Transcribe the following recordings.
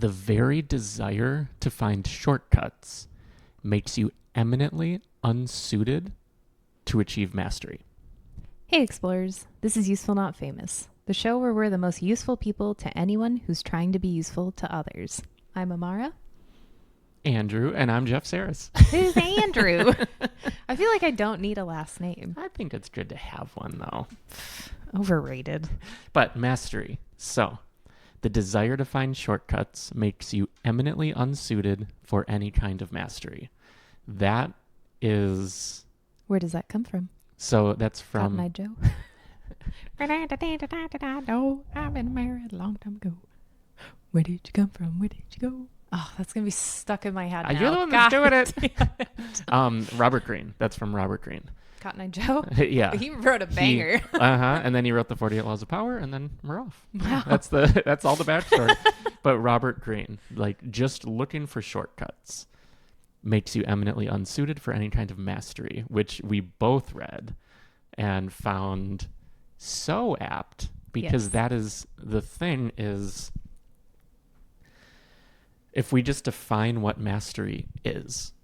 the very desire to find shortcuts makes you eminently unsuited to achieve mastery. Hey explorers, this is Useful Not Famous, the show where we're the most useful people to anyone who's trying to be useful to others. I'm Amara. Andrew, and I'm Jeff Saris. Who's Andrew? I feel like I don't need a last name. I think it's good to have one, though. Overrated. But mastery. So, the desire to find shortcuts makes you eminently unsuited for any kind of mastery. That is... Where does that come from? So that's from... Cotton Eye Joe. No, I've been married a long time ago. Where did you come from? Where did you go? Oh, that's going to be stuck in my head now. You're the one that's doing it. Robert Greene. That's from Robert Greene. Cotton Eye Joe? Yeah. He wrote a banger. And then he wrote the 48 Laws of Power, and then we're off. Wow. That's all the backstory. But Robert Greene, like, just looking for shortcuts makes you eminently unsuited for any kind of mastery, which we both read and found so apt, because that is the thing is, if we just define what mastery is,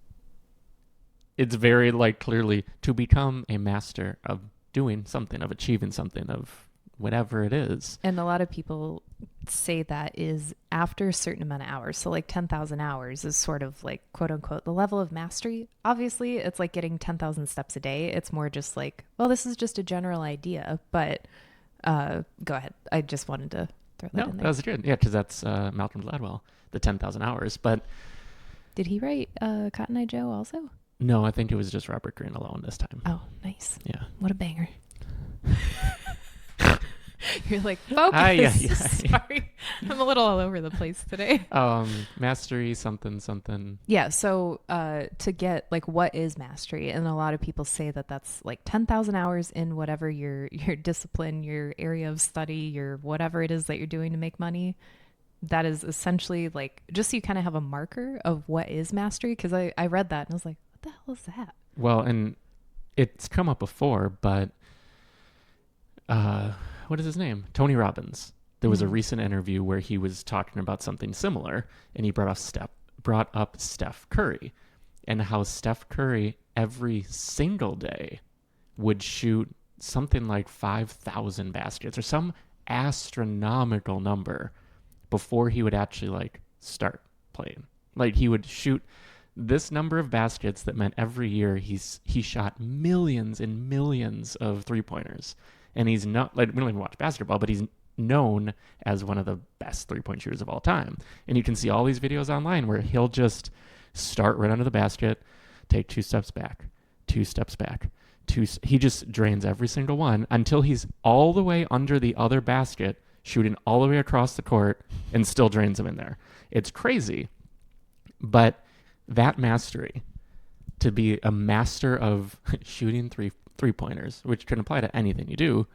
it's very like clearly to become a master of doing something, of achieving something, of whatever it is. And a lot of people say that is after a certain amount of hours. So like 10,000 hours is sort of like, quote unquote, the level of mastery. Obviously, it's like getting 10,000 steps a day. It's more just like, well, this is just a general idea. But go ahead. I just wanted to throw that in there. No, that was good. Yeah, because that's Malcolm Gladwell, the 10,000 hours. But did he write Cotton Eye Joe also? No, I think it was just Robert Greene alone this time. Oh, nice. Yeah. What a banger. You're like, focus. Sorry. I'm a little all over the place today. Mastery, something. Yeah. So to get like, what is mastery? And a lot of people say that that's like 10,000 hours in whatever your discipline, your area of study, your whatever it is that you're doing to make money. That is essentially like, just so you kind of have a marker of what is mastery. Because I read that and I was like, what the hell is that? Well, and it's come up before, but what is his name? Tony Robbins. There was a recent interview where he was talking about something similar, and he brought up Steph Curry, and how Steph Curry every single day would shoot something like 5,000 baskets or some astronomical number before he would actually like start playing. Like he would shoot this number of baskets that meant every year he shot millions and millions of three-pointers. And he's not, like, we don't even watch basketball, but he's known as one of the best three-point shooters of all time. And you can see all these videos online where he'll just start right under the basket, take 2 steps back, 2 steps back, he just drains every single one until he's all the way under the other basket, shooting all the way across the court, and still drains them in there. It's crazy. But that mastery, to be a master of shooting three-pointers, which can apply to anything you do,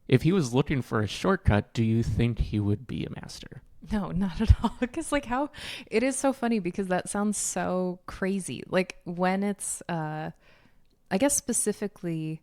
if he was looking for a shortcut, do you think he would be a master? No, not at all. Because like how it is so funny, because that sounds so crazy. Like when it's, I guess specifically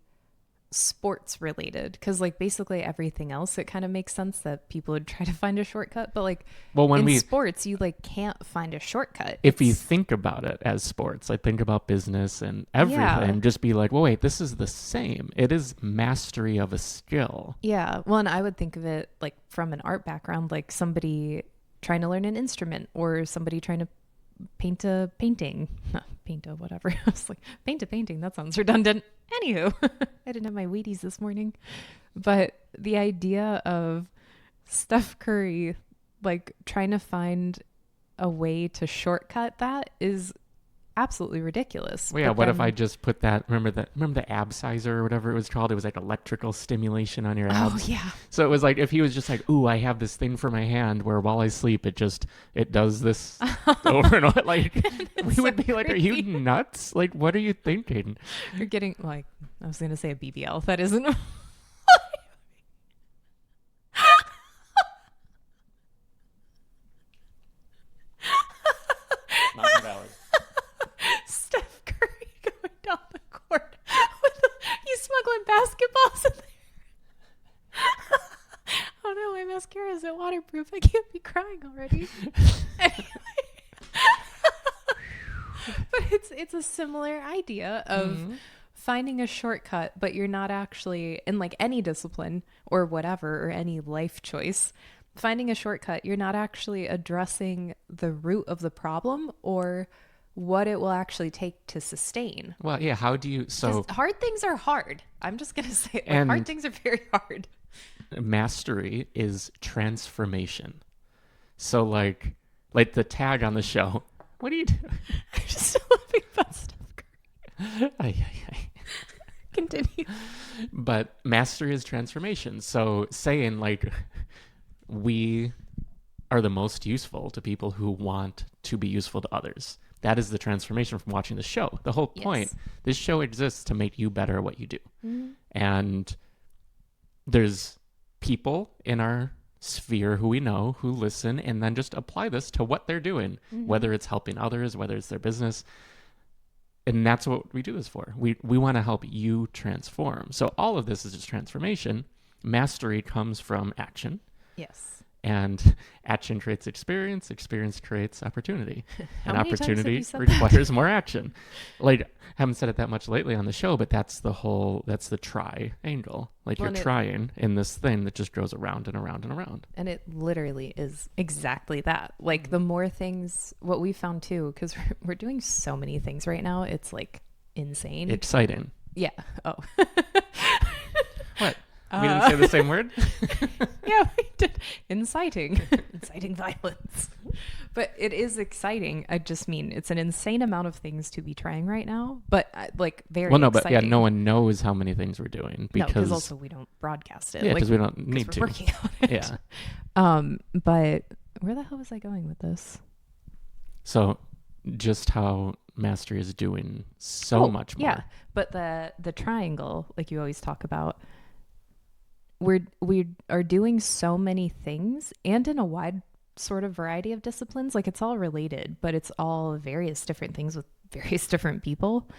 sports related, because like basically everything else, it kind of makes sense that people would try to find a shortcut, but like in sports you like can't find a shortcut. If you think about it as sports, like think about business and everything, just be like, well, wait, this is the same. It is mastery of a skill. Yeah. Well, and I would think of it like from an art background, like somebody trying to learn an instrument, or somebody trying to paint a painting. Paint a whatever. I was like, paint a painting. That sounds redundant. Anywho, I didn't have my Wheaties this morning. But the idea of Steph Curry like trying to find a way to shortcut that is absolutely ridiculous. Well, yeah, what if I just put that, remember the absizer or whatever it was called? It was like electrical stimulation on your abs. Oh, yeah. So it was like, if he was just like, ooh, I have this thing for my hand where while I sleep, it does this over and over. Like, we would be like, are you nuts? Like, what are you thinking? You're getting, like, I was going to say a BBL. That isn't. Not valid. Steph Curry going down the court with he's smuggling basketballs in there. Oh no, my mascara isn't waterproof. I can't be crying already. But it's a similar idea of finding a shortcut, but you're not actually in like any discipline or whatever, or any life choice. Finding a shortcut, you're not actually addressing the root of the problem or what it will actually take to sustain. Well, yeah, how do you... So 'Cause hard things are hard. I'm just going to say it. Like, And- hard things are very hard. mastery is transformation. So like the tag on the show. What do you do? I'm just laughing about Steph Curry. Ay, ay, ay. Continue. But mastery is transformation. So saying like we are the most useful to people who want to be useful to others. That is the transformation from watching the show. The whole point, Yes. this show exists to make you better at what you do. Mhm. And there's people in our sphere who we know who listen and then just apply this to what they're doing, whether it's helping others, whether it's their business. And that's what we do this for. We want to help you transform. So all of this is just transformation. Mastery comes from action, Yes. and action creates experience creates opportunity, How and many times have opportunity you said requires more action. Like, haven't said it that much lately on the show, but that's the triangle. Like, Well, you're and trying in this thing that just goes around and around and around. And it literally is exactly that. Like, the more things, what we found too, because we're doing so many things right now, it's like insane. Exciting. Yeah. Oh. What? We didn't say the same word? Yeah, we did. Inciting violence. But it is exciting. I just mean it's an insane amount of things to be trying right now, but like very Well, no, exciting. but yeah, no one knows how many things we're doing because also we don't broadcast it. yeah, like, because we don't 'cause need we're to. working on it. Yeah. But where the hell was I going with this? So just how mastery is doing so much more. Yeah, but the triangle, like you always talk about, we are doing so many things and in a wide sort of variety of disciplines. Like, it's all related, but it's all various different things with various different people.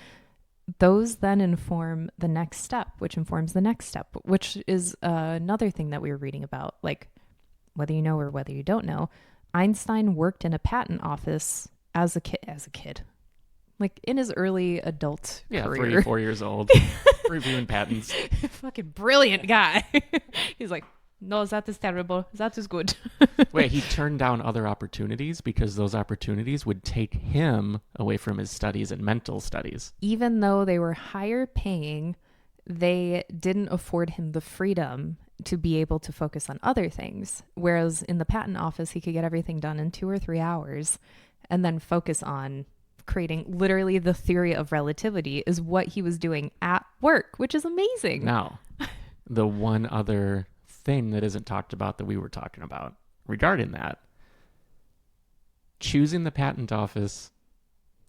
Those then inform the next step, which informs the next step, which is another thing that we were reading about. Like, whether you know or whether you don't know, Einstein worked in a patent office as a kid, like in his early adult career. 3-4 years old, reviewing patents. Fucking brilliant guy. He's like, no, that is terrible. That is good. Wait, he turned down other opportunities because those opportunities would take him away from his studies and mental studies. Even though they were higher paying, they didn't afford him the freedom to be able to focus on other things. Whereas in the patent office, he could get everything done in 2 or 3 hours and then focus on creating literally the theory of relativity is what he was doing at work, which is amazing. Now, the one other thing that isn't talked about that we were talking about regarding that, choosing the patent office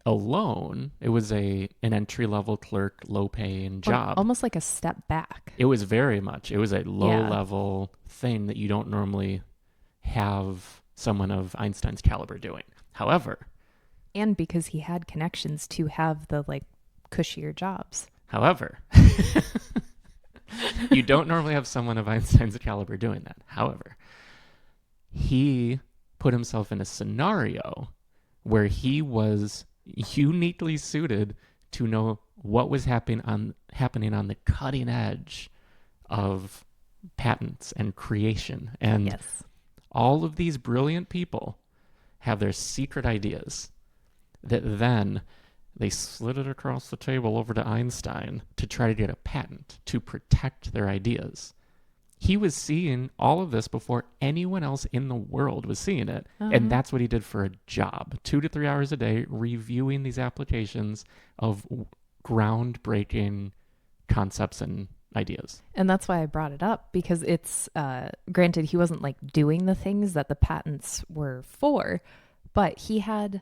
alone, it was an entry-level clerk, low-paying job. Almost like a step back. It was very much. It was a low-level thing that you don't normally have someone of Einstein's caliber doing. However, And because he had connections to have the like cushier jobs. You don't normally have someone of Einstein's caliber doing that. However, he put himself in a scenario where he was uniquely suited to know what was happening on the cutting edge of patents and creation. And Yes. all of these brilliant people have their secret ideas that then they slid it across the table over to Einstein to try to get a patent to protect their ideas. He was seeing all of this before anyone else in the world was seeing it. And that's what he did for a job. 2 to 3 hours a day, reviewing these applications of groundbreaking concepts and ideas. And that's why I brought it up, because it's, granted, he wasn't like doing the things that the patents were for, but he had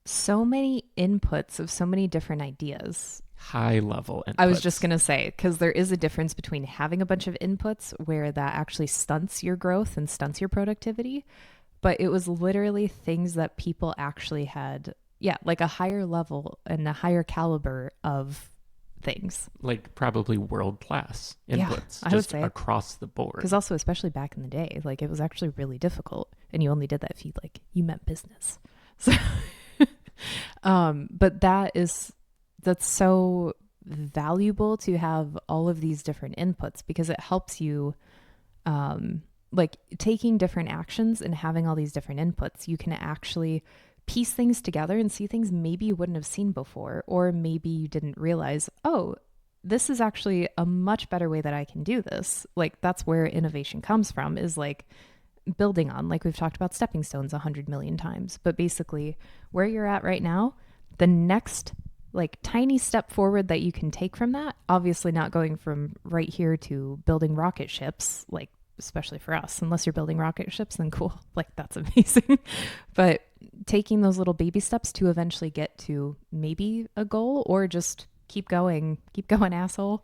so many inputs of so many different ideas. High level inputs. I was just going to say, because there is a difference between having a bunch of inputs where that actually stunts your growth and stunts your productivity. But it was literally things that people actually had, like a higher level and a higher caliber of things. Like probably world-class inputs. I would just say. across the board. Because also, especially back in the day, like it was actually really difficult. and you only did that if you meant business. So, but that's so valuable to have all of these different inputs, because it helps you, like taking different actions and having all these different inputs, you can actually piece things together and see things maybe you wouldn't have seen before, or maybe you didn't realize, oh, this is actually a much better way that I can do this. Like that's where innovation comes from, is like building on, like we've talked about stepping stones 100 million times, but basically where you're at right now, the next like tiny step forward that you can take from that, obviously not going from right here to building rocket ships, like especially for us, unless you're building rocket ships, then cool, like that's amazing. But taking those little baby steps to eventually get to maybe a goal, or just keep going, asshole.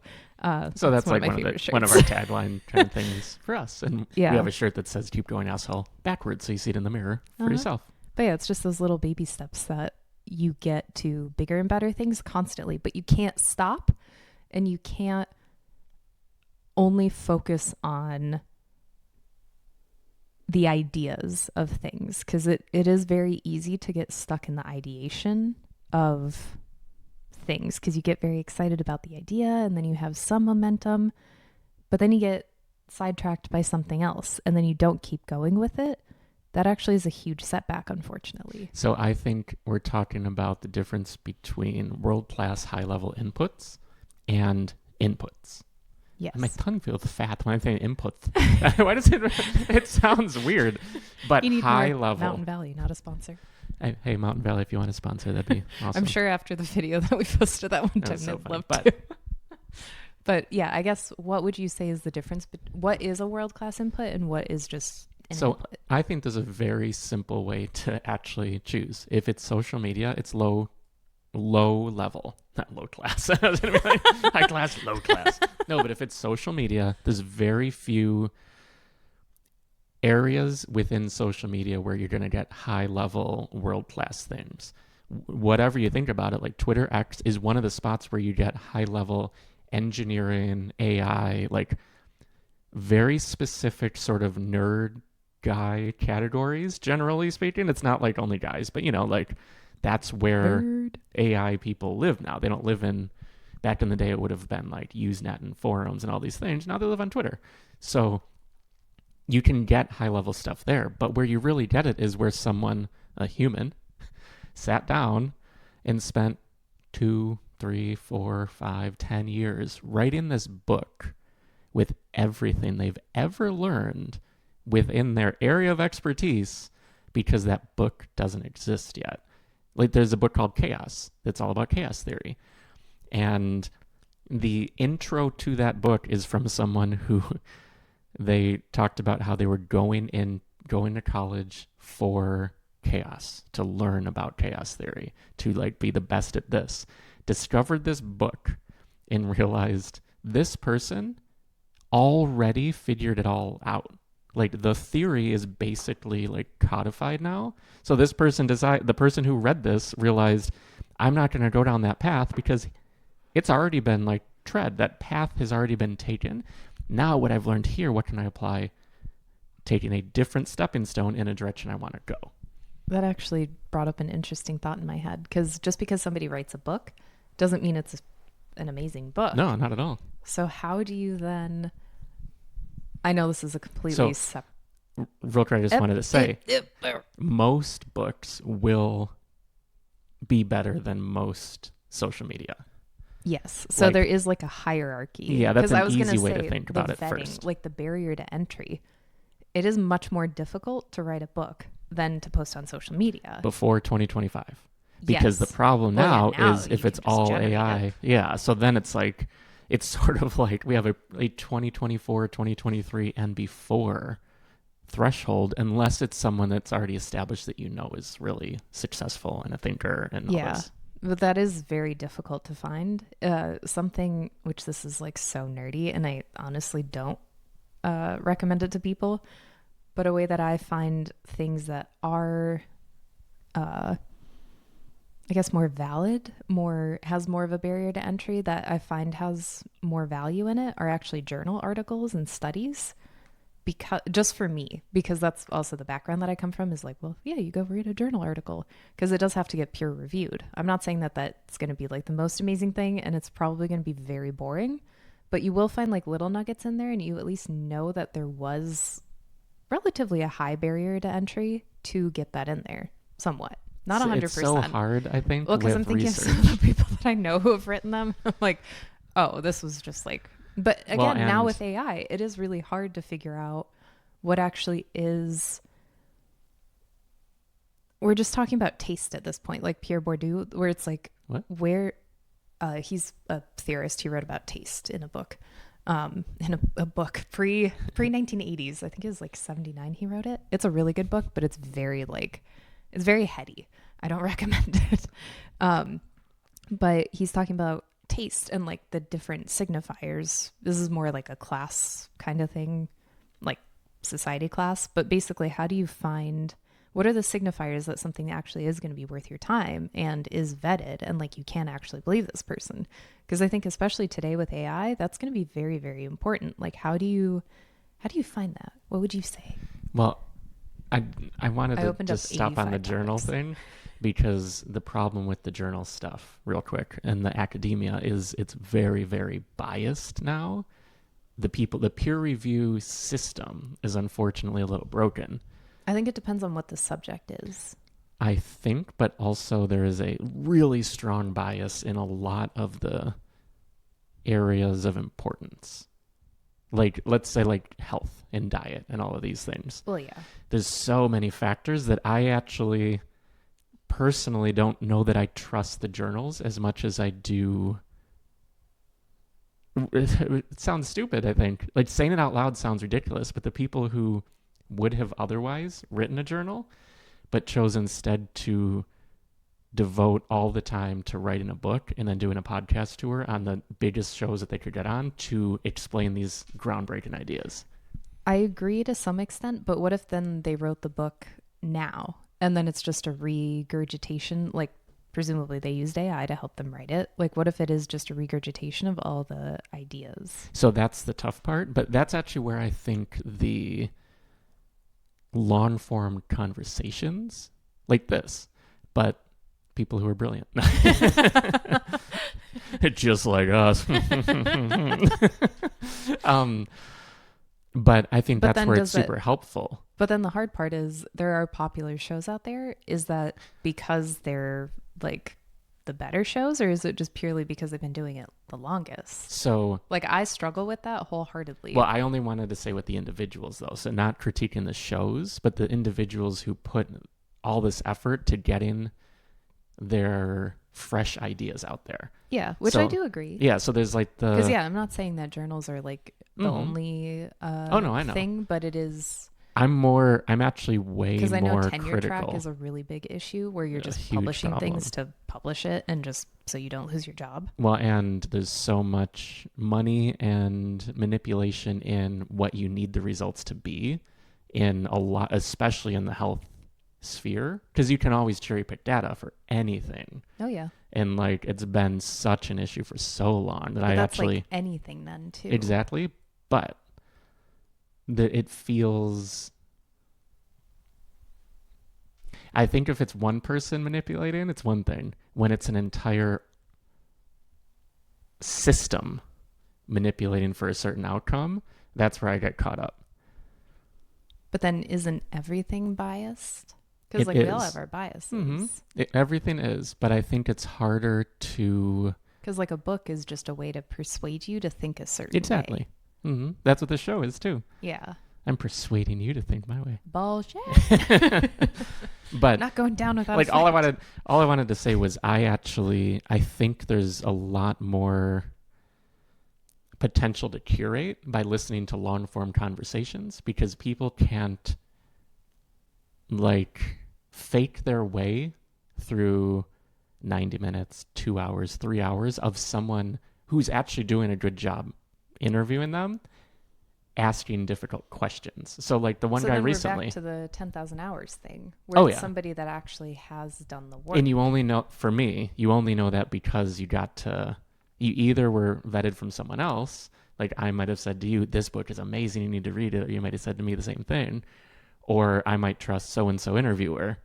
So that's like one of our tagline kind of things for us. And we have a shirt that says keep going, asshole, backwards, so you see it in the mirror for yourself. But yeah, it's just those little baby steps that you get to bigger and better things constantly, but you can't stop, and you can't only focus on the ideas of things, because it is very easy to get stuck in the ideation of things, because you get very excited about the idea and then you have some momentum, but then you get sidetracked by something else and then you don't keep going with it. That actually is a huge setback, unfortunately. So I think we're talking about the difference between world-class high-level inputs and inputs. Yes. My tongue feels fat when I say inputs. Why does it sounds weird, but you need high level. Mountain Valley, not a sponsor. Hey, Mountain Valley, if you want to sponsor, that'd be awesome. I'm sure after the video that we posted that one time, so they'd funny, love to. But yeah, I guess what would you say is the difference? What is a world-class input and what is just an input? I think there's a very simple way to actually choose. If it's social media, it's low level, not low class. High class, low class. No, but if it's social media, there's very few areas within social media where you're going to get high level world class things. Whatever you think about it, like Twitter X is one of the spots where you get high level engineering, AI, like very specific sort of nerd guy categories, generally speaking. It's not like only guys, but like that's where AI people live now. They don't live in, back in the day, it would have been like Usenet and forums and all these things. Now they live on Twitter. So you can get high level stuff there. But where you really get it is where someone, a human, sat down and spent 2, 3, 4, 5, 10 years writing this book with everything they've ever learned within their area of expertise, because that book doesn't exist yet. Like there's a book called Chaos that's all about chaos theory. And the intro to that book is from someone who they talked about how they were going to college for chaos, to learn about chaos theory, to like be the best at this. Discovered this book and realized this person already figured it all out. Like the theory is basically like codified now. So this person the person who read this realized, I'm not going to go down that path because it's already been like tread. That path has already been taken. Now what I've learned here, what can I apply? Taking a different stepping stone in a direction I want to go. That actually brought up an interesting thought in my head, because just because somebody writes a book doesn't mean it's an amazing book. No, not at all. So how do you then... I know this is a completely separate... Real quick, I just wanted to say, most books will be better than most social media. Yes. So like, there is like a hierarchy. Yeah, that's an easy way to think about it first. Like the barrier to entry. It is much more difficult to write a book than to post on social media. Before 2025. Because the problem now is if it's all AI. Yeah, so then it's like... It's sort of like we have a 2024, 2023, and before threshold, unless it's someone that's already established that is really successful and a thinker and all this. But that is very difficult to find. Something which this is like so nerdy, and I honestly don't recommend it to people, but a way that I find things that are... I guess more valid, has more of a barrier to entry that I find has more value in it are actually journal articles and studies, because just for me, because that's also the background that I come from is like, well, yeah, you go read a journal article because it does have to get peer reviewed. I'm not saying that that's going to be like the most amazing thing, and it's probably going to be very boring, but you will find like little nuggets in there, and you at least know that there was relatively a high barrier to entry to get that in there somewhat. Not 100%. It's so hard, I think, well, because I'm thinking research. of some of the people that I know who have written them. I'm like, oh, this was just like, but again, Well, now and- with AI, it is really hard to figure out what actually is. We're just talking about taste at this point, like Pierre Bourdieu, where it's like, What? where he's a theorist. He wrote about taste in a book, in a book pre 1980s. I think it was like 79. He wrote it. It's a really good book, but it's very like, it's very heady. I don't recommend it. But he's talking about taste and like the different signifiers. This is more like a class kind of thing, like society class. But basically, how do you find what are the signifiers that something actually is going to be worth your time and is vetted and like you can actually believe this person? Because I think especially today with AI, that's going to be very, very important. Like how do you find that? What would you say? Well, I wanted to opened up just stop on the 85 journal topics. thing because the problem with the journal stuff, real quick, and the academia is it's very, very biased now. The peer review system is unfortunately a little broken. I think it depends on what the subject is. I think, but also there is a really strong bias in a lot of the areas of importance. Like, let's say like health and diet and all of these things. Well, yeah. There's so many factors that I actually personally don't know that I trust the journals as much as I do. It sounds stupid, I think. Like saying it out loud sounds ridiculous, but the people who would have otherwise written a journal but chose instead to devote all the time to writing a book and then doing a podcast tour on the biggest shows that they could get on to explain these groundbreaking ideas. I agree to some extent, but what if then they wrote the book now and then it's just a regurgitation? Like, presumably they used AI to help them write it. Like, what if it is just a regurgitation of all the ideas? So that's the tough part, but that's actually where I think the long form conversations like this, but people who are brilliant. Just like us. But I think But that's then where does it's super helpful. But then the hard part is there are popular shows out there. Is that because they're like the better shows, or is it just purely because they've been doing it the longest? So, Like I struggle with that wholeheartedly. well, I only wanted to say with the individuals though, so not critiquing the shows, but the individuals who put all this effort to getting their fresh ideas out there. Yeah, which So- I do agree. Yeah, so there's like the Because I'm not saying that journals are like the Mhm. only Oh, no, I know. thing, but it is I'm actually way because I know more tenure critical. track is a really big issue where you're A just huge publishing problem. things to publish it and just so you don't lose your job. Well, and there's so much money and manipulation in what you need the results to be in a lot, especially in the health sphere, because you can always cherry pick data for anything. Oh yeah, And like it's been such an issue for so long that but I that's actually like anything then too. exactly, but it feels. I think if it's one person manipulating, it's one thing. When it's an entire system manipulating for a certain outcome, that's where I get caught up. But then isn't everything biased? Because It like we all is. have our biases. Mm-hmm. Everything is, but I think it's harder to Because like a book is just a way to persuade you to think a certain way. exactly. Mm-hmm. That's what the show is too. Yeah. I'm persuading you to think my way. Bullshit. But Not going down without like a all I fight. wanted to say was I think there's a lot more potential to curate by listening to long form conversations because people can't like fake their way through 90 minutes, 2 hours, 3 hours of someone who's actually doing a good job interviewing them, asking difficult questions. So like the one guy then recently, we're back to the 10,000 hours thing, where Oh, it's yeah. somebody that actually has done the work. and you only know, for me, you only know that because you either were vetted from someone else Like I might have said to you, this book is amazing, you need to read it. Or you might have said to me the same thing. Or I might trust so-and-so interviewer.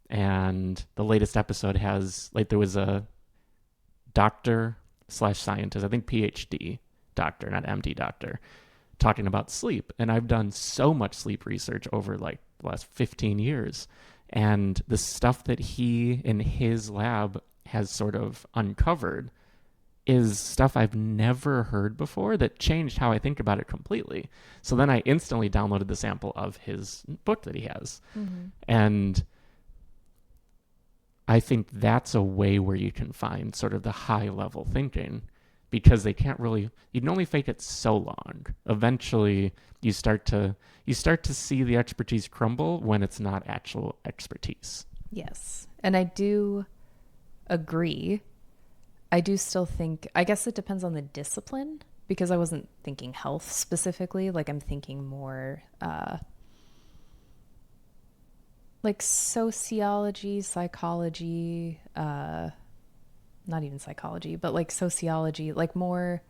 And the latest episode has, like, there was a doctor/scientist, I think PhD doctor, not MD doctor, talking about sleep. And I've done so much sleep research over like the last 15 years. And the stuff that he in his lab has sort of uncovered is stuff I've never heard before that changed how I think about it completely. So then I instantly downloaded the sample of his book that he has. Mm-hmm. And I think that's a way where you can find sort of the high level thinking, because they can't really, you can only fake it so long. Eventually you start to see the expertise crumble when it's not actual expertise. Yes. And I do agree. I do still think, I guess it depends on the discipline, because I wasn't thinking health specifically. Like I'm thinking more like sociology, psychology, not even psychology, but like sociology, like more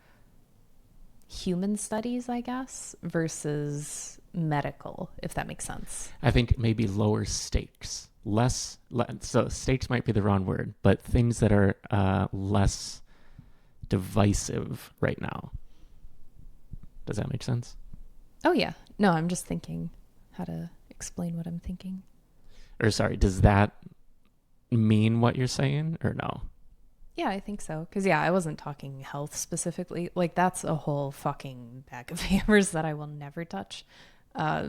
human studies, I guess, versus medical, if that makes sense. I think maybe lower stakes, so stakes might be the wrong word, but things that are less divisive right now. Does that make sense? Oh yeah. No, I'm just thinking how to explain what I'm thinking. Or sorry, does that mean what you're saying or no? Yeah, I think so. Because, yeah, I wasn't talking health specifically. Like, that's a whole fucking bag of hammers that I will never touch,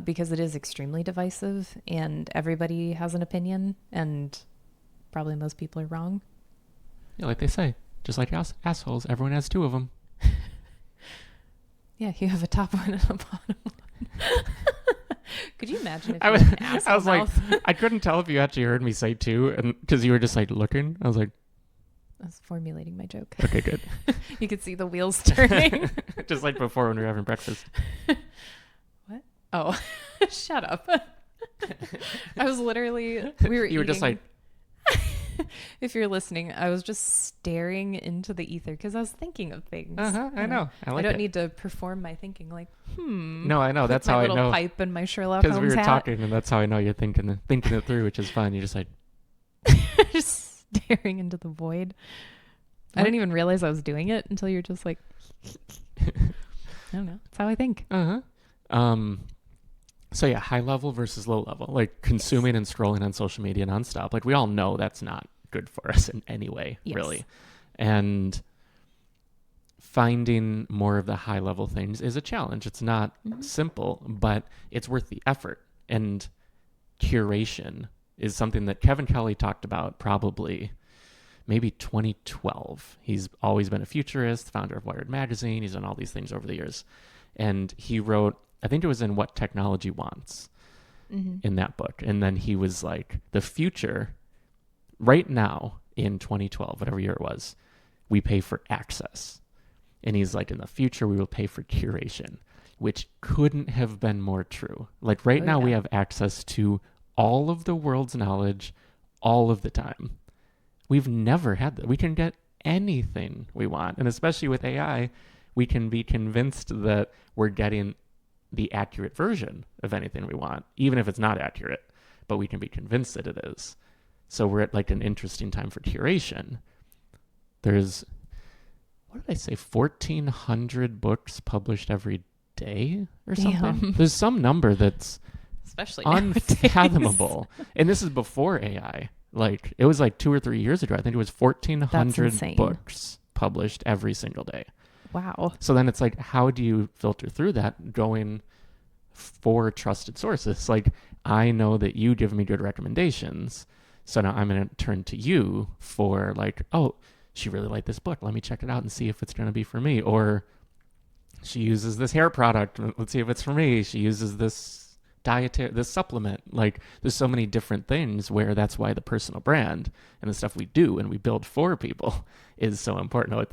because it is extremely divisive and everybody has an opinion and probably most people are wrong. Yeah, like they say, just like assholes, everyone has two of them. Yeah, you have a top one and a bottom one. Could you imagine if you had an asshole I was mouth? like, I couldn't tell if you actually heard me say two, and because you were just like looking. I was like, I was formulating my joke. okay, good. You could see the wheels turning. Just like before when we were having breakfast. What? Oh, shut up. I was literally, we were You were just like, if you're listening, I was just staring into the ether because I was thinking of things. I know. I don't need to perform my thinking like, No, I know. That's my how I little know. pipe and my Sherlock Because Holmes we were hat. talking, and that's how I know you're thinking it through, which is fun. You're just like, just staring into the void. What? I didn't even realize I was doing it until you're just like, I don't know. That's how I think. So yeah, high level versus low level, like consuming and scrolling on social media nonstop. Like we all know that's not good for us in any way, really. And finding more of the high level things is a challenge. It's not simple, but it's worth the effort. And curation is something that Kevin Kelly talked about probably maybe 2012. He's always been a futurist, founder of Wired Magazine. He's done all these things over the years. And he wrote, I think it was in What Technology Wants in that book. And then he was like, the future, right now in 2012, whatever year it was, we pay for access. And he's like, in the future, we will pay for curation, which couldn't have been more true. Like right now, we have access to all of the world's knowledge all of the time. We've never had that. We can get anything we want. And especially with AI, we can be convinced that we're getting the accurate version of anything we want, even if it's not accurate, but we can be convinced that it is. So we're at like an interesting time for curation. There's, what did I say, 1,400 books published every day or something? There's some number that's especially unfathomable. And this is before AI. Like it was like 2 or 3 years ago. I think it was 1,400 books published every single day. Wow. So then it's like, how do you filter through that going for trusted sources? Like, I know that you give me good recommendations. So now I'm going to turn to you for like, oh, she really liked this book. Let me check it out and see if it's going to be for me. Or she uses this hair product. Let's see if it's for me. She uses this this supplement. Like there's so many different things where that's why the personal brand and the stuff we do and we build for people is so important. With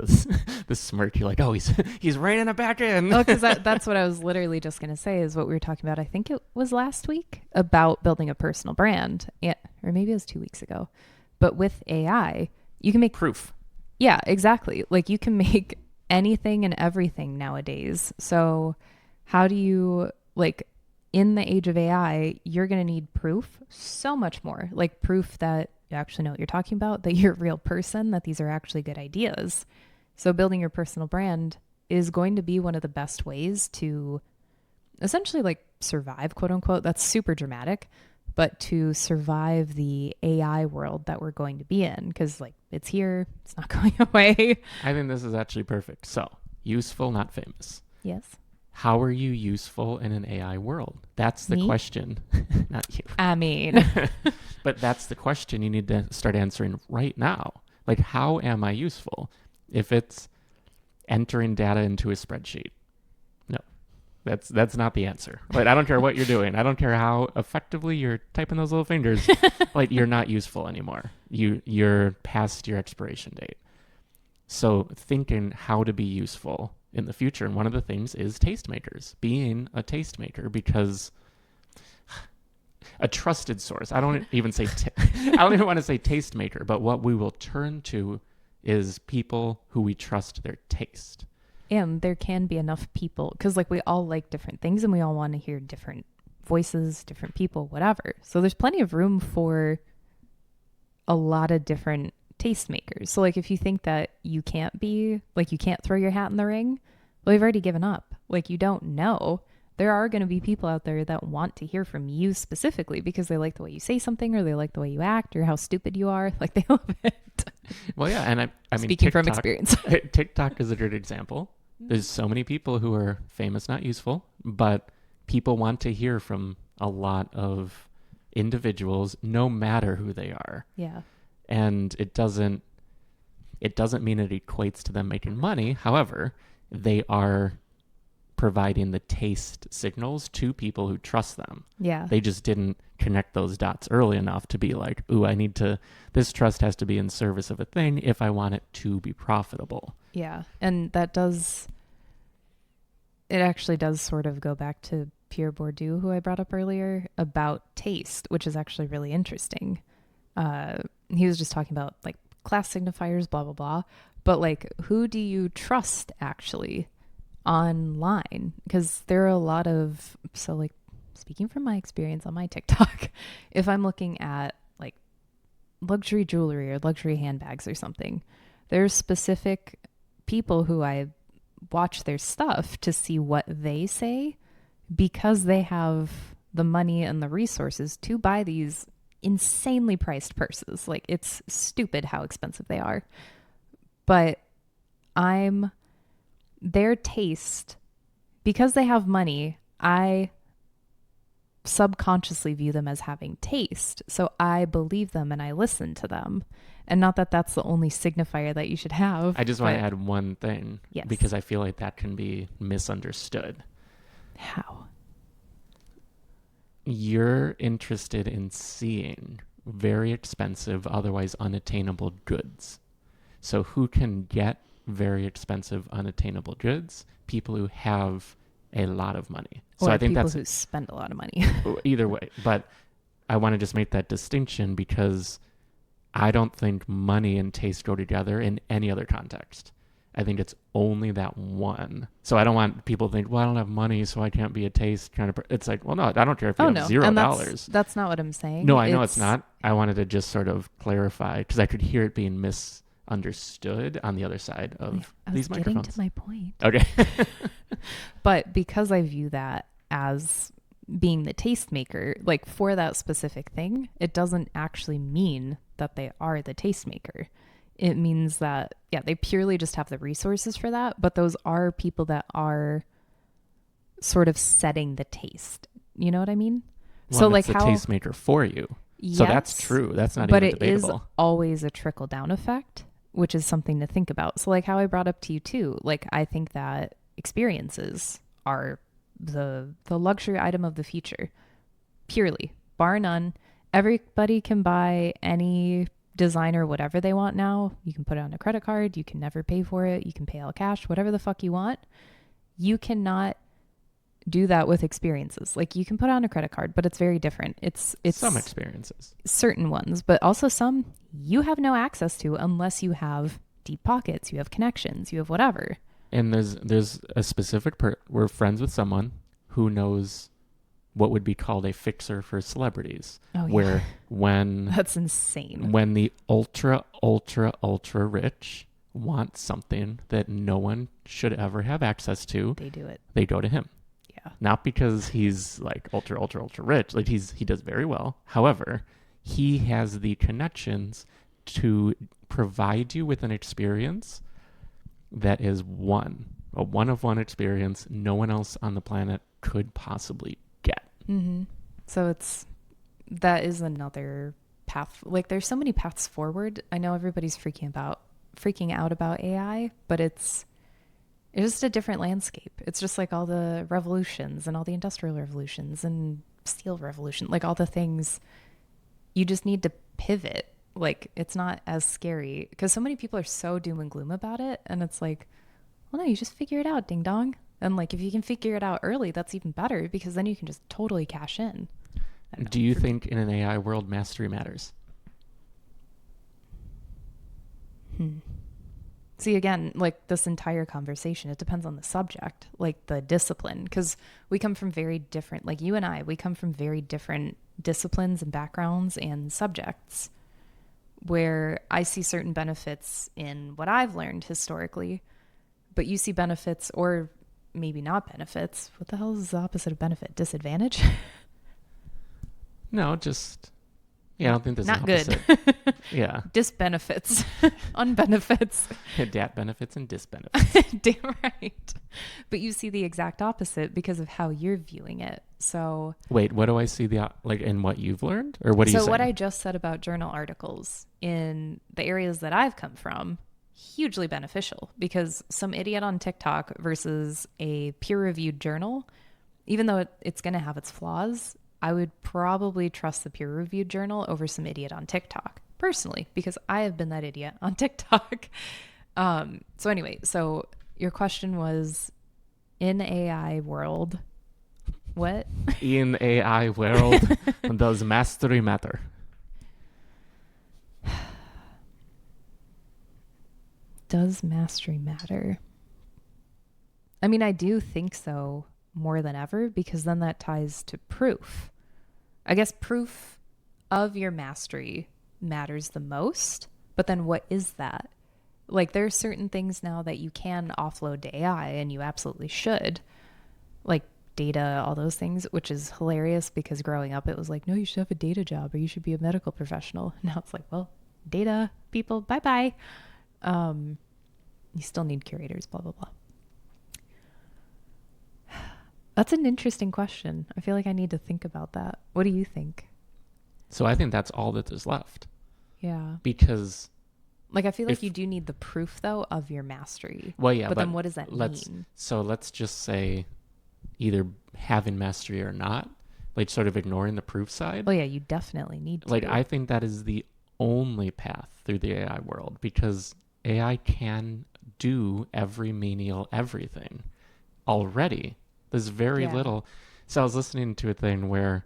this smirk, you're like, oh, he's reining it back in. Oh, because that's what I was literally just going to say is what we were talking about. I think it was last week about building a personal brand, or maybe it was 2 weeks ago. But with AI, you can make proof. Yeah, exactly. Like you can make anything and everything nowadays. So how do you, like, in the age of AI, you're going to need proof so much more, like proof that you actually know what you're talking about, that you're a real person, that these are actually good ideas. So building your personal brand is going to be one of the best ways to essentially like survive, quote unquote. That's super dramatic, but to survive the AI world that we're going to be in, because like it's here, it's not going away. I think this is actually perfect. So, useful, not famous. Yes. How are you useful in an AI world? That's the Me? question. Not you. I mean, But that's the question you need to start answering right now. Like, how am I useful? If it's entering data into a spreadsheet, no, that's not the answer. Like, I don't care what you're doing. I don't care how effectively you're typing those little fingers. Like, you're not useful anymore. You're past your expiration date. So thinking how to be useful in the future, and one of the things is tastemakers, being a tastemaker, because a trusted source. I don't even say I don't even want to say tastemaker, but what we will turn to is people who we trust their taste. and there can be enough people, because like we all like different things and we all want to hear different voices, different people, whatever. So there's plenty of room for a lot of different tastemakers. So like if you think that you can't be, like you can't throw your hat in the ring, well, you've already given up. Like you don't know. There are going to be people out there that want to hear from you specifically because they like the way you say something, or they like the way you act, or how stupid you are. Like they love it. Well, yeah, and I mean, Speaking from experience. TikTok is a good example. There's so many people who are famous, not useful, but people want to hear from a lot of individuals, no matter who they are. Yeah. And it doesn't mean it equates to them making money. However, they are providing the taste signals to people who trust them. Yeah. They just didn't connect those dots early enough to be like, ooh, this trust has to be in service of a thing if I want it to be profitable. Yeah. And it actually does sort of go back to Pierre Bourdieu, who I brought up earlier, about taste, which is actually really interesting. He was just talking about like class signifiers, blah, blah, blah. But like, who do you trust actually online? Because there are a lot of, so like speaking from my experience on my TikTok, if I'm looking at like luxury jewelry or luxury handbags or something, there's specific people who I watch their stuff to see what they say, because they have the money and the resources to buy these insanely priced purses. Like it's stupid how expensive they are. But their taste, because they have money, I subconsciously view them as having taste. So I believe them and I listen to them. And not that that's the only signifier that you should have. I just want to add one thing, yes, because I feel like that can be misunderstood. How? You're interested in seeing very expensive, otherwise unattainable goods. So who can get very expensive, unattainable goods? People who have a lot of money. So Or I think people who spend a lot of money. Either way. But I want to just make that distinction, because I don't think money and taste go together in any other context. I think it's only that one. So I don't want people to think, well, I don't have money, so I can't be a taste kind of It's like, well, no, I don't care if you have $0. That's not what I'm saying. No, I know it's not. I wanted to just sort of clarify, because I could hear it being misunderstood on the other side of these microphones. I was getting to my point. Okay. But because I view that as being the tastemaker, like for that specific thing, it doesn't actually mean that they are the tastemaker. It means that, yeah, they purely just have the resources for that, but those are people that are sort of setting the taste. You know what I mean? So like the tastemaker for you. Yes, so that's true. That's not even debatable. But it is always a trickle down effect, which is something to think about. So like how I brought up to you too, like I think that experiences are the luxury item of the future, purely, bar none. Everybody can buy any designer whatever they want now. You can put it on a credit card. You can never pay for it. You can pay all cash, whatever the fuck you want. You cannot do that with experiences. Like you can put on a credit card, but it's very different. It's some experiences, certain ones, but also some you have no access to unless you have deep pockets, you have connections, you have whatever. And there's a specific we're friends with someone who knows what would be called a fixer for celebrities, Oh, yeah. where when That's insane. when the ultra ultra ultra rich want something that no one should ever have access to, They do it. they go to him. Yeah. Not because he's like ultra ultra ultra rich, like he does very well. However, he has the connections to provide you with an experience that is a one of one experience no one else on the planet could possibly get. Mm-hmm. So that is another path. Like, there's so many paths forward. I know everybody's freaking out about AI, but it's just a different landscape. It's just like all the revolutions and all the industrial revolutions and steel revolution, like all the things. You just need to pivot. Like, it's not as scary because so many people are so doom and gloom about it. And it's like, well, no, you just figure it out, ding dong. And like, if you can figure it out early, that's even better because then you can just totally cash in. Do you think in an AI world mastery matters? See, again, like this entire conversation, it depends on the subject, like the discipline, because we come from very different, like you and I, we come from very different disciplines and backgrounds and subjects, where I see certain benefits in what I've learned historically, but you see benefits or maybe not benefits. What the hell is the opposite of benefit? Disadvantage? No, just, yeah, I don't think there's Not an opposite. good. Yeah. Disbenefits. Unbenefits. Dat benefits and disbenefits. Damn right. But you see the exact opposite because of how you're viewing it. So Wait, what do I see like in what you've learned? Or what are you saying? So what I just said about journal articles in the areas that I've come from, hugely beneficial because some idiot on TikTok versus a peer-reviewed journal, even though it's going to have its flaws, I would probably trust the peer-reviewed journal over some idiot on TikTok, personally, because I have been that idiot on TikTok. So anyway, so your question was, in AI world, what? In AI world, does mastery matter? Does mastery matter? I mean, I do think so more than ever because then that ties to proof. I guess proof of your mastery matters the most, but then what is that? Like, there are certain things now that you can offload to AI and you absolutely should, like data, all those things, which is hilarious because growing up it was like, no, you should have a data job or you should be a medical professional. Now it's like, well, data people, bye-bye. You still need curators, blah, blah, blah. That's an interesting question. I feel like I need to think about that. What do you think? So I think that's all that is left. Yeah. Because like, I feel like you do need the proof though of your mastery. Well, yeah, but then what does that mean? So let's just say either having mastery or not, like sort of ignoring the proof side. Well, yeah, you definitely need to. Like, I think that is the only path through the AI world because AI can do every menial everything already. There's very little. So I was listening to a thing where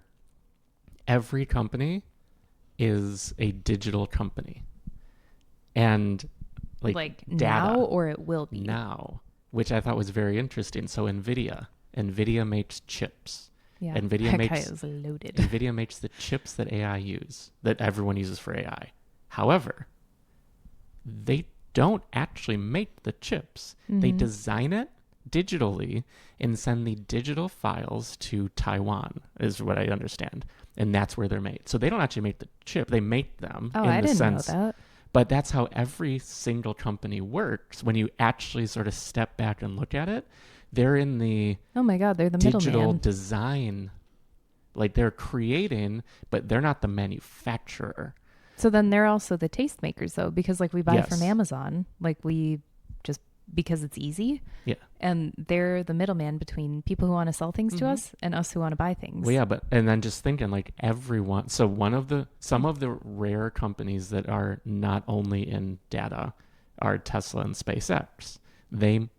every company is a digital company. And like data, now or it will be? Now, which I thought was very interesting. So Nvidia makes chips. Yeah, Nvidia makes is loaded. Nvidia makes the chips that that everyone uses for AI. However, they don't actually make the chips. Mm-hmm. They design it digitally and send the digital files to Taiwan, is what I understand. And that's where they're made. So they don't actually make the chip. They make them in the didn't sense. know that. But that's how every single company works. When you actually sort of step back and look at it, they're in the oh my god, they're the digital middleman. Design. Like, they're creating, but they're not the manufacturer. So then they're also the tastemakers, though, because like we buy Yes. from Amazon, like we just because it's easy. Yeah. And they're the middleman between people who want to sell things to us and us who want to buy things. Well, yeah, and then just thinking like everyone. So some of the rare companies that are not only in data are Tesla and SpaceX. They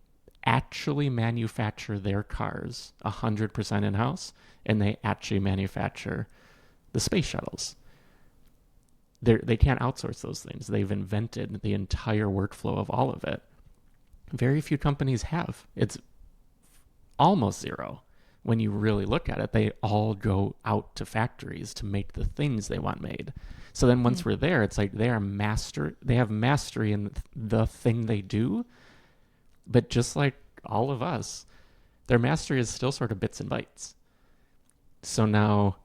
actually manufacture their cars 100% in-house, and they actually manufacture the space shuttles. They can't outsource those things. They've invented the entire workflow of all of it. Very few companies have. It's almost zero. When you really look at it, they all go out to factories to make the things they want made. So then once we're there, it's like they have mastery in the thing they do. But just like all of us, their mastery is still sort of bits and bytes. So now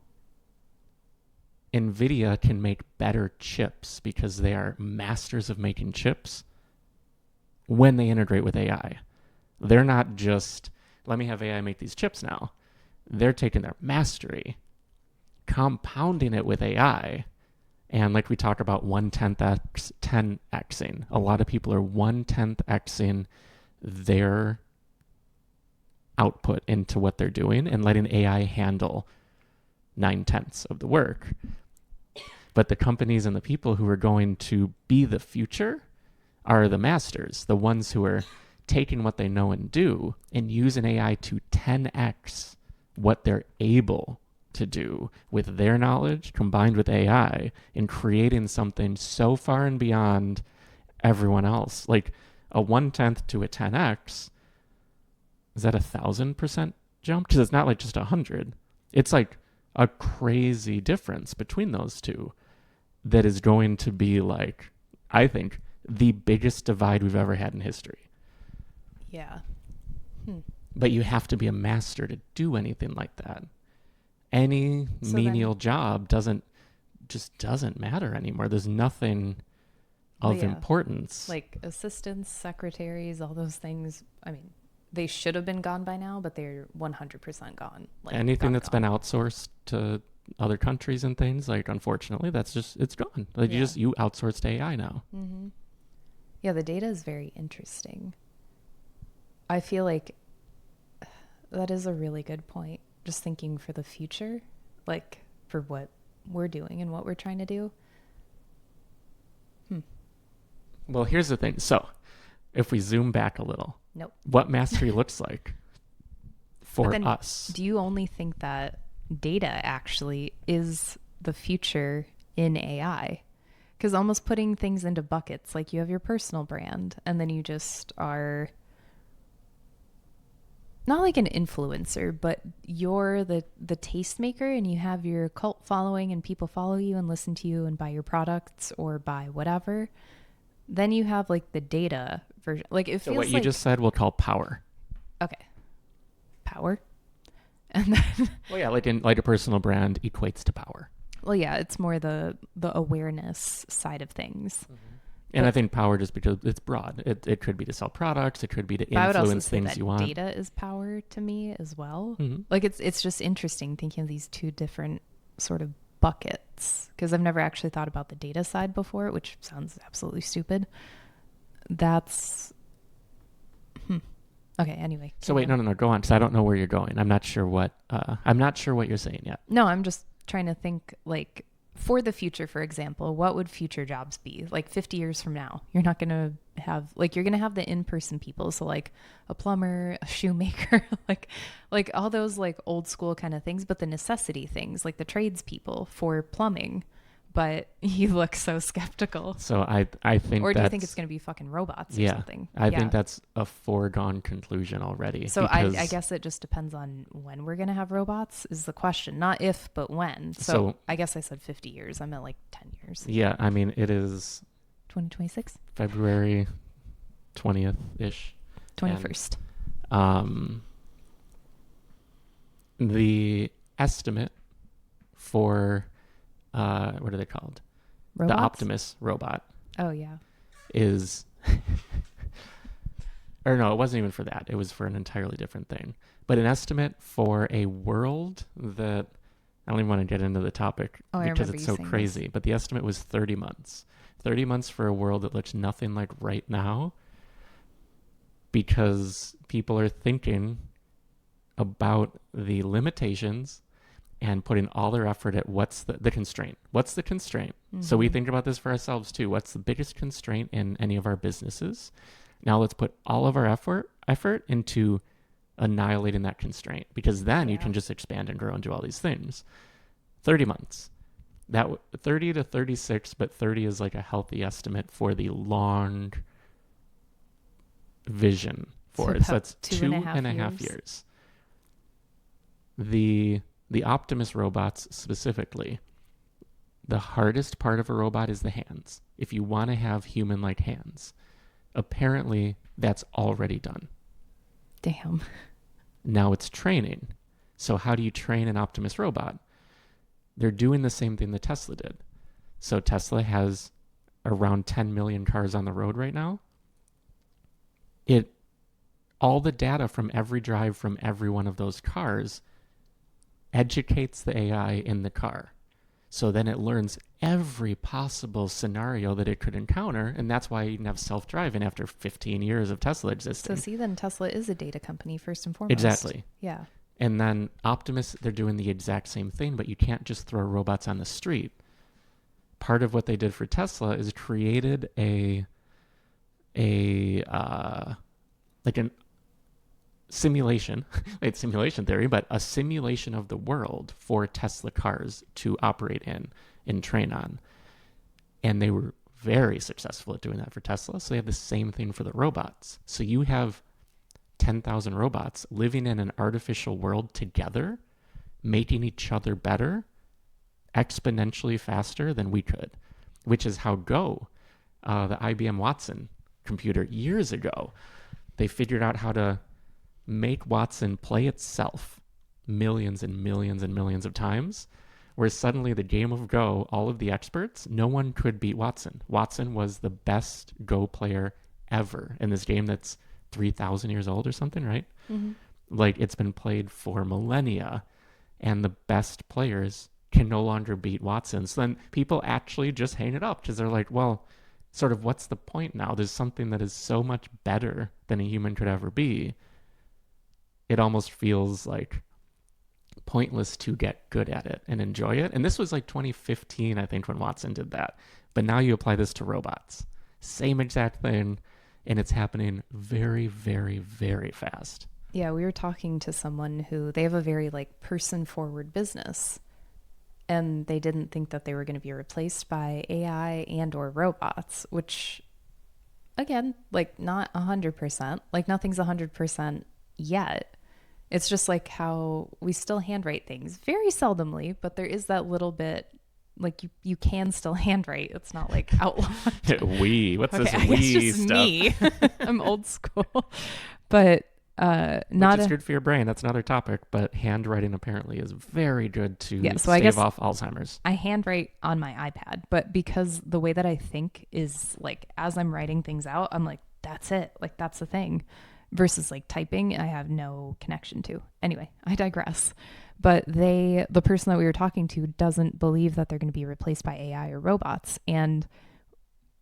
Nvidia can make better chips because they are masters of making chips when they integrate with AI. They're not just, let me have AI make these chips now. They're taking their mastery, compounding it with AI. And like we talk about 1/10x, 10xing. A lot of people are 1/10xing their output into what they're doing and letting AI handle 9/10 of the work. But the companies and the people who are going to be the future are the masters, the ones who are taking what they know and do and using AI to 10x what they're able to do with their knowledge combined with AI and creating something so far and beyond everyone else. Like a 1/10 to a 10x, is that 1,000% jump? Because it's not like just 100. It's like a crazy difference between those two that is going to be like, I think, the biggest divide we've ever had in history. Yeah. But you have to be a master to do anything like that. Any menial job doesn't matter anymore. There's nothing of importance. Like assistants, secretaries, all those things. I mean, they should have been gone by now, but they're 100% gone. Like anything that's been outsourced to other countries and things, like unfortunately, that's just, it's gone. Like you outsource to AI now. Mm-hmm. Yeah, the data is very interesting. I feel like that is a really good point. Just thinking for the future, like for what we're doing and what we're trying to do. Well, here's the thing. So if we zoom back a little, what mastery looks like for us. Do you only think that data actually is the future in AI? Because almost putting things into buckets, like you have your personal brand and then you just are not like an influencer, but you're the tastemaker and you have your cult following and people follow you and listen to you and buy your products or buy whatever. Then you have like the data version. Like it feels what you just said we'll call power. Okay. Power. And then well, yeah, like a personal brand equates to power. Well, yeah, it's more the awareness side of things. Mm-hmm. And I think power, just because it's broad, it could be to sell products, it could be to influence things you want. Data is power to me as well. Mm-hmm. Like it's just interesting thinking of these two different sort of buckets, because I've never actually thought about the data side before, which sounds absolutely stupid. That's okay. Anyway, so wait, no, go on, because I don't know where you're going. I'm not sure what you're saying yet. No, I'm just trying to think, like, for the future, for example, what would future jobs be? Like 50 years from now, you're not going to have, like, you're going to have the in-person people. So like a plumber, a shoemaker, like all those like old school kind of things, but the necessity things, like the tradespeople for plumbing. But you look so skeptical. So I think, or do you think it's going to be fucking robots or something? I think that's a foregone conclusion already. So I guess it just depends on when we're going to have robots is the question. Not if, but when. So I guess I said 50 years. I meant like 10 years. Yeah, I mean, it is 2026? February 20th-ish. 21st. And, the estimate for... what are they called? Robots? The Optimus robot. Oh, yeah. Is... or no, it wasn't even for that. It was for an entirely different thing. But an estimate for a world that... I don't even want to get into the topic because it's so crazy. But the estimate was 30 months. 30 months for a world that looks nothing like right now, because people are thinking about the limitations and putting all their effort at what's the constraint. What's the constraint? Mm-hmm. So we think about this for ourselves too. What's the biggest constraint in any of our businesses? Now let's put all of our effort into annihilating that constraint, because then you can just expand and grow and do all these things. 30 months. That 30 to 36, but 30 is like a healthy estimate for the long vision for So it. So about that's 2.5 years. The Optimus robots specifically, the hardest part of a robot is the hands. If you want to have human-like hands, apparently that's already done. Damn. Now it's training. So how do you train an Optimus robot? They're doing the same thing that Tesla did. So Tesla has around 10 million cars on the road right now. All the data from every drive from every one of those cars educates the AI in the car. So then it learns every possible scenario that it could encounter, and that's why you can have self-driving after 15 years of Tesla existing. So see, then Tesla is a data company first and foremost. Exactly. Yeah. And then Optimus, they're doing the exact same thing, but you can't just throw robots on the street. Part of what they did for Tesla is created a simulation, like simulation theory, but a simulation of the world for Tesla cars to operate in and train on. And they were very successful at doing that for Tesla. So they have the same thing for the robots. So you have 10,000 robots living in an artificial world together, making each other better, exponentially faster than we could, which is how Go, the IBM Watson computer years ago, they figured out how to make Watson play itself millions and millions and millions of times, where suddenly the game of Go, all of the experts, no one could beat Watson. Watson was the best Go player ever in this game that's 3,000 years old or something, right? Mm-hmm. Like, it's been played for millennia, and the best players can no longer beat Watson. So then people actually just hang it up because they're like, well, sort of, what's the point now? There's something that is so much better than a human could ever be. It almost feels like pointless to get good at it and enjoy it. And this was like 2015, I think, when Watson did that. But now you apply this to robots. Same exact thing, and it's happening very, very, very fast. Yeah, we were talking to someone who, they have a very like person-forward business, and they didn't think that they were going to be replaced by AI and or robots, which, again, like not 100%, like nothing's 100% yet. It's just like how we still handwrite things very seldomly, but there is that little bit, like you can still handwrite. It's not like outlawed. What's Okay, this we stuff? Me. I'm old school, but not Which is good for your brain. That's another topic, but handwriting apparently is very good to so I guess stave off Alzheimer's. I handwrite on my iPad, but because the way that I think is like as I'm writing things out, I'm like, that's it. Like that's the thing. Versus like typing, I have no connection to. Anyway, I digress. But the person that we were talking to doesn't believe that they're going to be replaced by AI or robots. And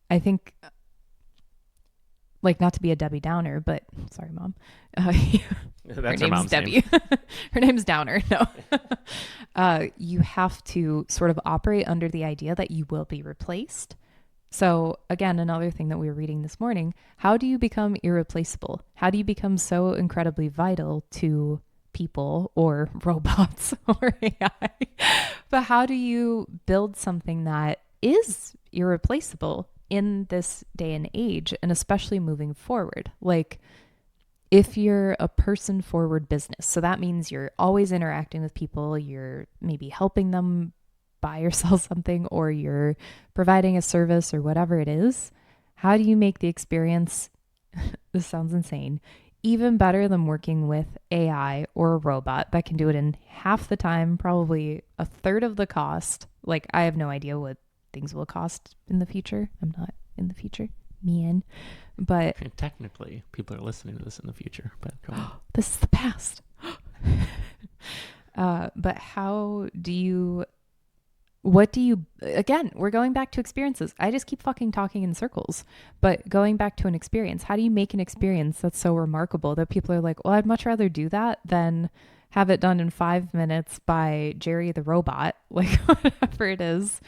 I think, like, not to be a Debbie Downer, but sorry, Mom. That's her mom's Debbie. name. Her name's Downer. No. You have to sort of operate under the idea that you will be replaced. So again, another thing that we were reading this morning, how do you become irreplaceable? How do you become so incredibly vital to people or robots or AI? But how do you build something that is irreplaceable in this day and age, and especially moving forward? Like if you're a person forward business, so that means you're always interacting with people, you're maybe helping them buy or sell something, or you're providing a service or whatever it is. How do you make the experience, this sounds insane, even better than working with AI or a robot that can do it in half the time, probably a third of the cost? Like, I have no idea what things will cost in the future. I'm not in the future, but technically people are listening to this in the future, but go on. This is the past. But how do you, again, we're going back to experiences. I just keep fucking talking in circles, but going back to an experience, how do you make an experience that's so remarkable that people are like, well, I'd much rather do that than have it done in 5 minutes by Jerry the robot, like whatever it is.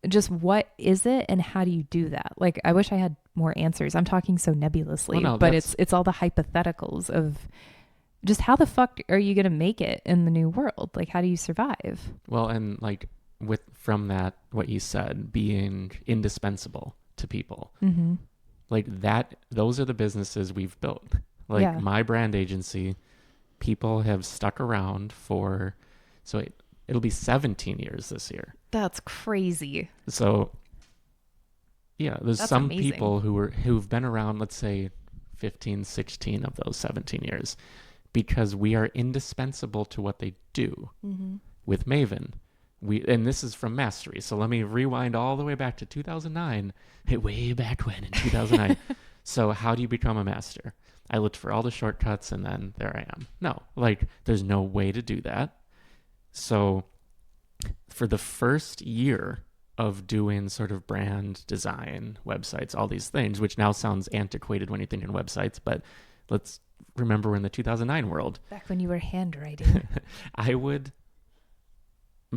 Just what is it and how do you do that? Like, I wish I had more answers. I'm talking so nebulously, but it's all the hypotheticals of just how the fuck are you going to make it in the new world? Like, how do you survive? Well, and like from that, what you said, being indispensable to people. Mm-hmm. Like that, those are the businesses we've built. Like Yeah. my brand agency, people have stuck around for, so it'll be 17 years this year. That's crazy. So yeah, there's That's some amazing. people who've been around, let's say 15, 16 of those 17 years, because we are indispensable to what they do. Mm-hmm. With MAVEN, and this is from Mastery. So let me rewind all the way back to 2009, way back when in 2009. So how do you become a master? I looked for all the shortcuts and then there I am. No, like there's no way to do that. So for the first year of doing sort of brand design, websites, all these things, which now sounds antiquated when you think in websites, but let's remember we're in the 2009 world. Back when you were handwriting. I would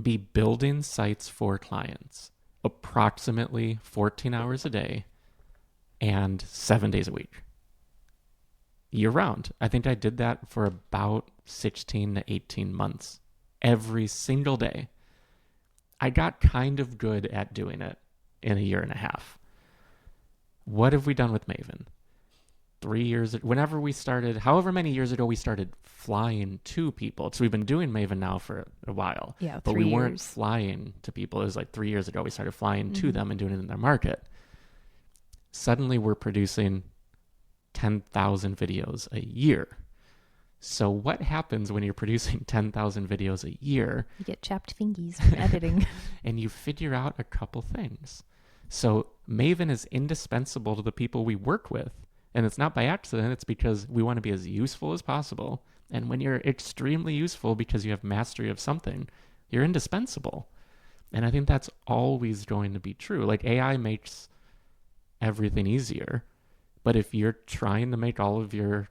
be building sites for clients approximately 14 hours a day and 7 days a week, year round. I think I did that for about 16 to 18 months, every single day. I got kind of good at doing it in a year and a half. What have we done with MAVEN? 3 years, whenever we started, however many years ago we started flying to people. So we've been doing MAVEN now for a while. Yeah, but 3 we weren't years. flying to people. It was like 3 years ago we started flying to them and doing it in their market. Suddenly we're producing 10,000 videos a year. So what happens when you're producing 10,000 videos a year? You get chapped fingies from editing. And you figure out a couple things. So MAVEN is indispensable to the people we work with. And it's not by accident, it's because we want to be as useful as possible. And when you're extremely useful because you have mastery of something, you're indispensable. And I think that's always going to be true. Like AI makes everything easier. But if you're trying to make all of your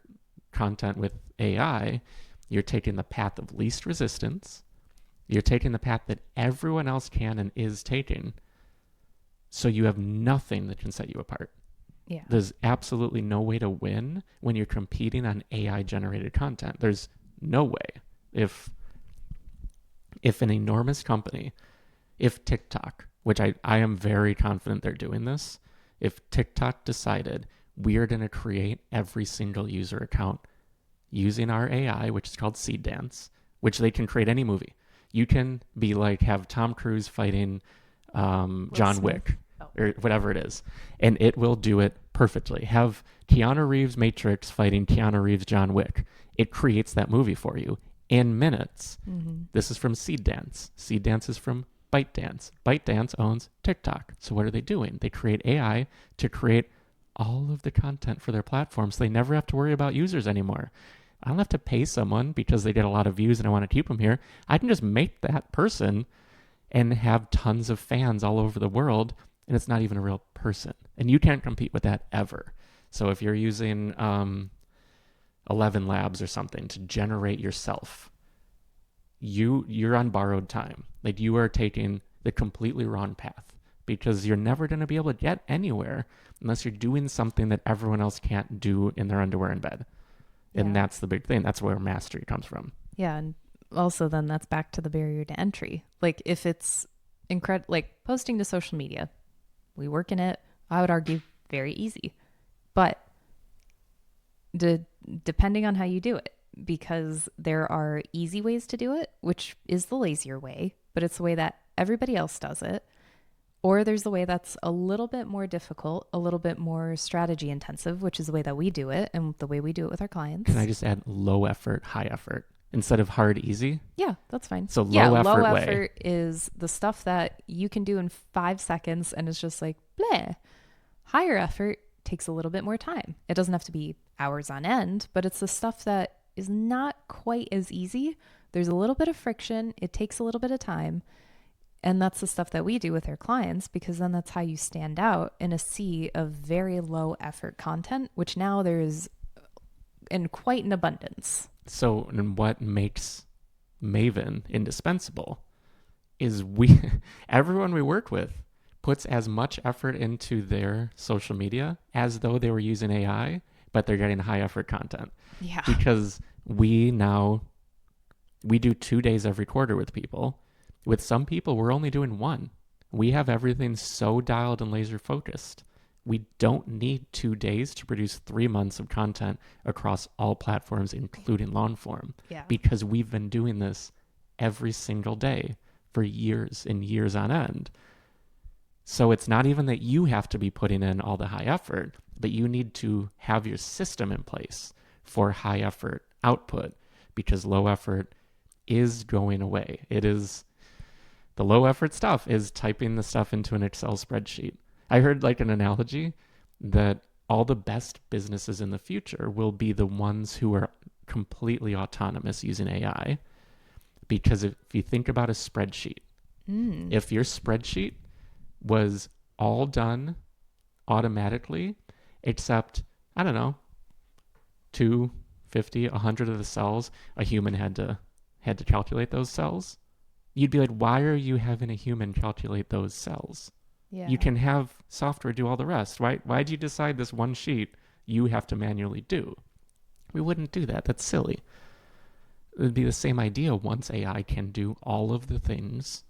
content with AI, you're taking the path of least resistance. You're taking the path that everyone else can and is taking. So you have nothing that can set you apart. Yeah. There's absolutely no way to win when you're competing on AI generated content. There's no way. If an enormous company, if TikTok, which I am very confident they're doing this, if TikTok decided we are going to create every single user account using our AI, which is called ByteDance, which they can create any movie. You can be like, have Tom Cruise fighting John Smith. Wick or whatever it is, and it will do it perfectly. Have Keanu Reeves Matrix fighting Keanu Reeves John Wick. It creates that movie for you in minutes. Mm-hmm. This is from ByteDance. ByteDance is from ByteDance. ByteDance owns TikTok. So what are they doing? They create AI to create all of the content for their platform, so they never have to worry about users anymore. I don't have to pay someone because they get a lot of views and I want to keep them here. I can just make that person and have tons of fans all over the world, and it's not even a real person. And you can't compete with that ever. So if you're using 11 Labs or something to generate yourself, you're on borrowed time. Like you are taking the completely wrong path because you're never going to be able to get anywhere unless you're doing something that everyone else can't do in their underwear in bed. And that's the big thing. That's where mastery comes from. Yeah. And also then that's back to the barrier to entry. Like if it's like posting to social media, we work in it, I would argue very easy, but depending on how you do it, because there are easy ways to do it, which is the lazier way, but it's the way that everybody else does it. Or there's the way that's a little bit more difficult, a little bit more strategy intensive, which is the way that we do it and the way we do it with our clients. Can I just add low effort, high effort instead of hard, easy? Yeah, that's fine. So low effort is the stuff that you can do in 5 seconds and it's just like, bleh. Higher effort takes a little bit more time. It doesn't have to be hours on end, but it's the stuff that is not quite as easy. There's a little bit of friction. It takes a little bit of time. And that's the stuff that we do with our clients, because then that's how you stand out in a sea of very low effort content, which now there's in quite an abundance. So, and what makes MAVEN indispensable is everyone we work with puts as much effort into their social media as though they were using AI, but they're getting high effort content. Yeah. Because we do 2 days every quarter with people. With some people, we're only doing one. We have everything so dialed and laser focused. We don't need 2 days to produce 3 months of content across all platforms, including long form, Yeah. because we've been doing this every single day for years and years on end. So it's not even that you have to be putting in all the high effort, but you need to have your system in place for high effort output, because low effort is going away. It is the low effort stuff is typing the stuff into an Excel spreadsheet. I heard like an analogy that all the best businesses in the future will be the ones who are completely autonomous using AI. Because if you think about a spreadsheet, if your spreadsheet was all done automatically, except, I don't know, 250, 100 of the cells, a human had to calculate those cells, you'd be like, why are you having a human calculate those cells? Yeah. You can have software do all the rest. Why'd you decide this one sheet you have to manually do? We wouldn't do that. That's silly. It would be the same idea once AI can do all of the things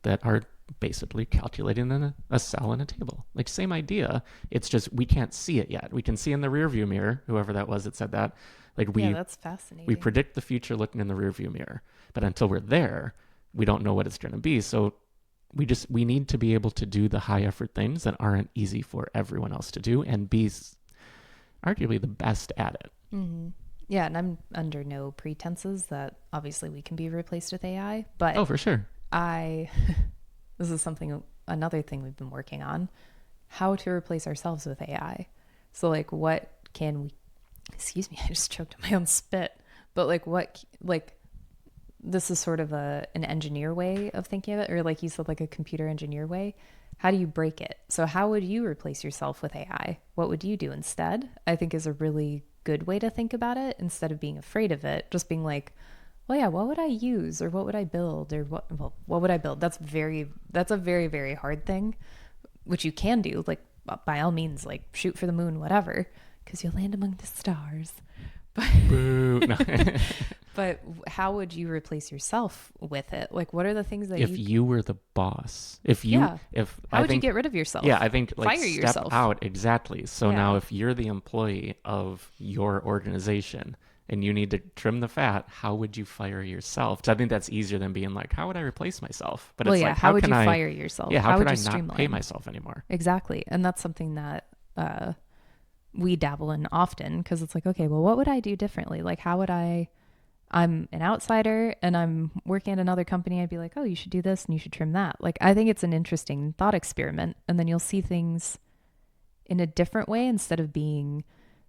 that are basically calculating in a cell in a table. Like, same idea. It's just we can't see it yet. We can see in the rearview mirror, whoever that was that said that. Like, that's fascinating. we predict the future looking in the rearview mirror. But until we're there, we don't know what it's going to be. So we need to be able to do the high effort things that aren't easy for everyone else to do and be arguably the best at it. Mm-hmm. Yeah, and I'm under no pretenses that obviously we can be replaced with AI, but oh, for sure. This is another thing we've been working on, how to replace ourselves with AI. So like, what can we, excuse me, I just choked on my own spit, but this is sort of an engineer way of thinking of it, or like you said, like a computer engineer way. How do you break it? So how would you replace yourself with AI? What would you do instead? I think is a really good way to think about it, instead of being afraid of it, just being like, well, yeah, what would I use, or what would I build, or what would I build? That's a very, very hard thing, which you can do, like, by all means, like, shoot for the moon, whatever, because you'll land among the stars. But, Boo. No. but how would you replace yourself with it? Like, what are the things that if you were the boss, how would you get rid of yourself? Yeah, I think like fire step yourself out. Exactly. So now if you're the employee of your organization and you need to trim the fat, how would you fire yourself? Because I think that's easier than being like, how would I replace myself? But it's like, how would you fire yourself? Yeah, how would could you I not streamline? pay myself anymore? Exactly. And that's something that we dabble in often, because it's like, okay, well, what would I do differently? Like, how would I'm an outsider and I'm working at another company. I'd be like, oh, you should do this and you should trim that. Like, I think it's an interesting thought experiment. And then you'll see things in a different way. Instead of being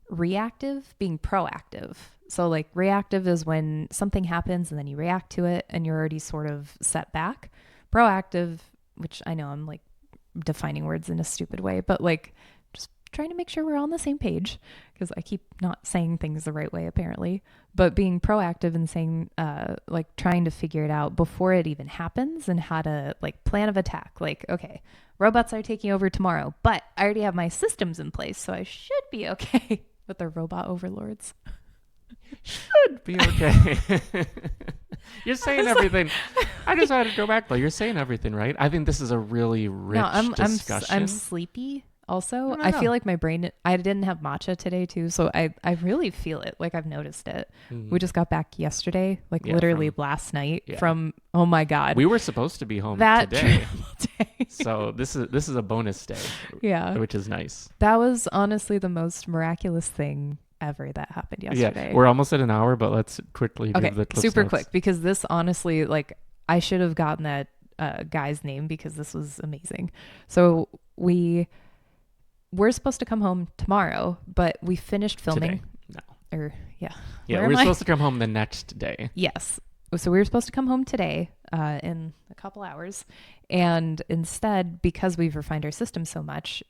reactive, being proactive. So like, reactive is when something happens and then you react to it and you're already sort of set back. Proactive, which I know I'm like defining words in a stupid way, but like just trying to make sure we're all on the same page, because I keep not saying things the right way apparently. But being proactive and saying like trying to figure it out before it even happens, and how to like plan of attack. Like, okay, robots are taking over tomorrow, but I already have my systems in place, so I should be okay with the robot overlords. Should be okay. You're saying everything. I just had to go back though. You're saying everything right. I think this is a really rich discussion. I'm sleepy. Also, I feel like my brain, I didn't have matcha today too. So I really feel it. Like, I've noticed it. Mm-hmm. We just got back yesterday, like literally last night from, oh my God. We were supposed to be home today. So this is a bonus day. Yeah. Which is nice. That was honestly the most miraculous thing ever that happened yesterday. Yeah. We're almost at an hour, but let's quickly give the clip super notes. Quick, because this honestly, like, I should have gotten that guy's name, because this was amazing. So we're supposed to come home tomorrow, but we finished filming. Today. No. Yeah, we're supposed to come home the next day. Yes. So we were supposed to come home today in a couple hours. And instead, because we've refined our system so much,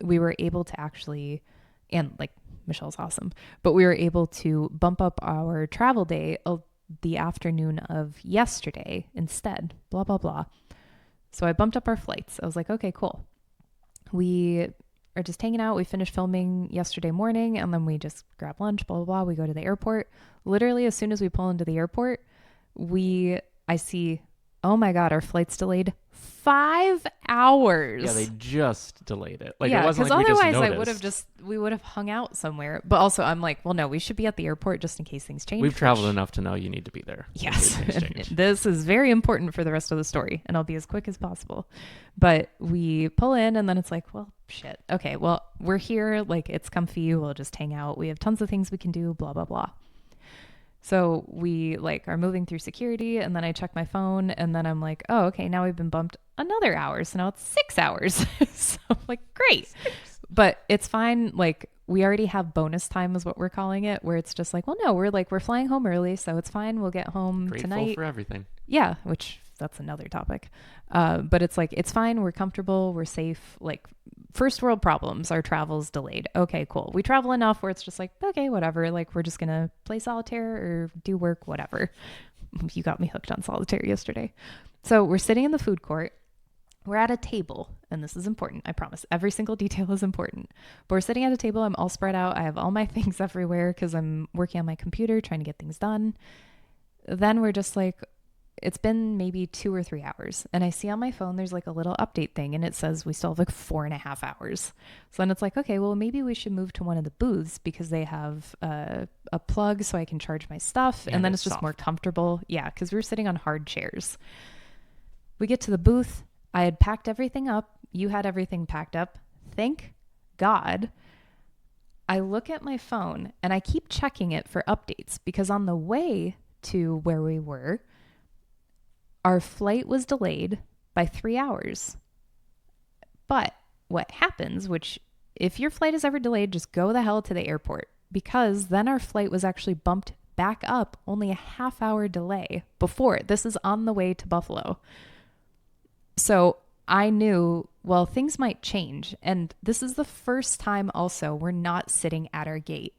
we were able to actually, and like Michelle's awesome, but we were able to bump up our travel day the afternoon of yesterday instead, blah, blah, blah. So I bumped up our flights. I was like, okay, cool. We are just hanging out. We finished filming yesterday morning, and then we just grab lunch, blah, blah, blah. We go to the airport. Literally, as soon as we pull into the airport, I see oh my God, our flight's delayed 5 hours. Yeah, they just delayed it. Like, yeah, it wasn't because like we otherwise we would have hung out somewhere. But also I'm like, well, no, we should be at the airport just in case things change. We've traveled enough to know you need to be there. Yes. This is very important for the rest of the story, and I'll be as quick as possible. But we pull in, and then it's like, well, shit. Okay, well, we're here. Like, it's comfy. We'll just hang out. We have tons of things we can do, blah, blah, blah. So we like are moving through security, and then I check my phone, and then I'm like, oh, okay, now we've been bumped another hour. So now it's 6 hours. So I'm like, great. But it's fine. Like, we already have bonus time is what we're calling it, where it's just like, well, no, we're flying home early, so it's fine. We'll get home Grateful tonight. for everything. Yeah, which that's another topic. But it's like, it's fine. We're comfortable. We're safe. Like, first world problems. Our travel's delayed. Okay, cool. We travel enough where it's just like, okay, whatever. Like, we're just going to play solitaire or do work, whatever. You got me hooked on solitaire yesterday. So we're sitting in the food court. We're at a table, and this is important. I promise. Every single detail is important. But we're sitting at a table. I'm all spread out. I have all my things everywhere because I'm working on my computer, trying to get things done. Then we're just like, it's been maybe 2 or 3 hours, and I see on my phone there's like a little update thing, and it says we still have like 4.5 hours. So then it's like, okay, well, maybe we should move to one of the booths because they have a plug so I can charge my stuff, and then it's just more comfortable. Yeah, because we were sitting on hard chairs. We get to the booth. I had packed everything up. You had everything packed up. Thank God. I look at my phone, and I keep checking it for updates because on the way to where we were, our flight was delayed by 3 hours. But what happens, which if your flight is ever delayed, just go the hell to the airport, because then our flight was actually bumped back up only a half-hour delay before. This is on the way to Buffalo. So I knew, well, things might change. And this is the first time also we're not sitting at our gate.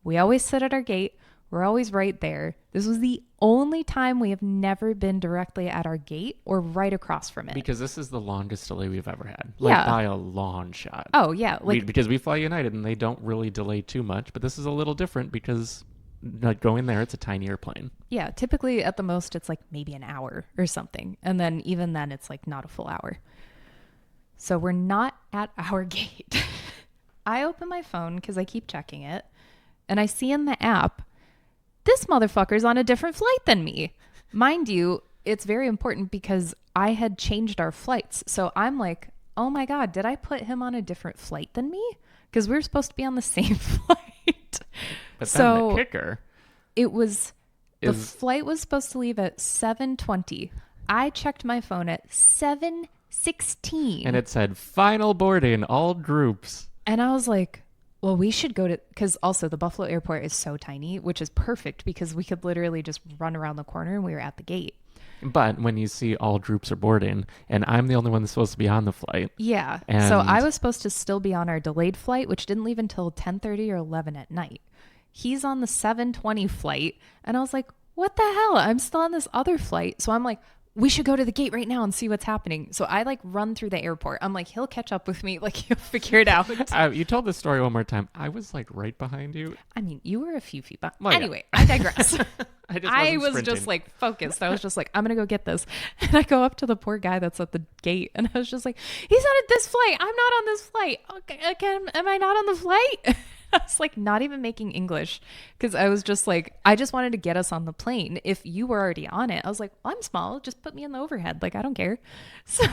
We always sit at our gate. We're always right there. This was the only time we have never been directly at our gate or right across from it. Because this is the longest delay we've ever had. Like, by a long shot. Oh, yeah. Like, because we fly United and they don't really delay too much. But this is a little different because like going there, it's a tiny airplane. Yeah. Typically at the most, it's like maybe an hour or something. And then even then, it's like not a full hour. So we're not at our gate. I open my phone because I keep checking it. And I see in the app, this motherfucker's on a different flight than me. Mind you, it's very important because I had changed our flights. So I'm like, oh my God, did I put him on a different flight than me? Because we were supposed to be on the same flight. But then the kicker. The flight was supposed to leave at 7:20. I checked my phone at 7:16. And it said, final boarding, all groups. And I was like, well, we should go to, because also the Buffalo airport is so tiny, which is perfect because we could literally just run around the corner and we were at the gate. But when you see all groups are boarding and I'm the only one that's supposed to be on the flight. Yeah. And so I was supposed to still be on our delayed flight, which didn't leave until 10:30 or 11 at night. He's on the 7:20 flight. And I was like, what the hell? I'm still on this other flight. So I'm like, we should go to the gate right now and see what's happening. So I like run through the airport. I'm like, he'll catch up with me. Like, he'll figure it out. You told the story one more time. I was like right behind you. I mean, you were a few feet behind. Well, anyway, yeah. I digress. I was just like focused. I was just like, I'm going to go get this. And I go up to the poor guy that's at the gate. And I was just like, he's not at this flight. I'm not on this flight. Okay, again, am I not on the flight? I was like not even making English because I was just like, I just wanted to get us on the plane. If you were already on it, I was like, well, I'm small. Just put me in the overhead. Like, I don't care. So